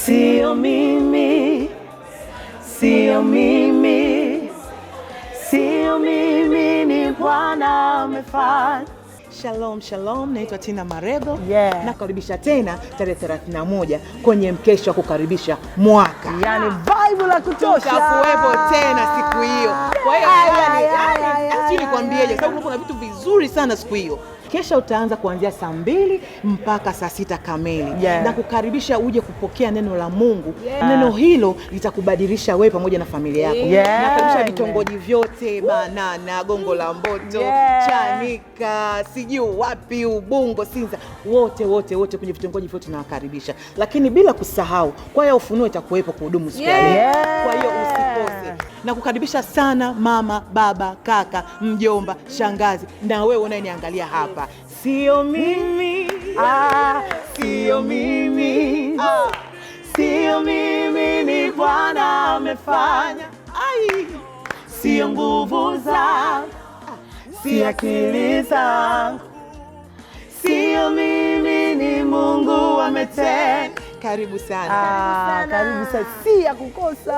Sio mimi, sio mimi, sio mimi, ni Bwana amefanya. Shalom, shalom, naitwa Tina Marego. Nakaribisha tena tarehe 31 kwenye mkesha wa kukaribisha mwaka. Yani vibe la kutosha. Tutakuwepo tena siku hiyo. Kwa hiyo yani nikwambieje, sababu kuna vitu vizuri sana siku hiyo. Kesha utaanza kuanzia saa 2 mpaka saa 6 kamili. Na kukaribisha uje kupokea neno la Mungu. Neno hilo litakubadilisha wewe pamoja na familia yako. Nakaribisha vitongoji vyote, Banana, Gongo la Mboto, Chanika, sijui wapi, Ubungo, Sinza, wote kwenye vitongoji vyote nawakaribisha. Lakini bila kusahau, kwa hiyo Ufunuo itakuwepo kuhudumu siku ya leo. Kwa hiyo usikose. Na kukaribisha sana mama, baba, kaka, mjomba, shangazi na wewe unayeniangalia hapa. Sio mimi, sio mimi, sio mimi, ni Bwana amefanya. Sio nguvu zangu, si akili zangu, sio mimi, ni Mungu ametenda. Karibu sana. Karibu sana, si ya kukosa.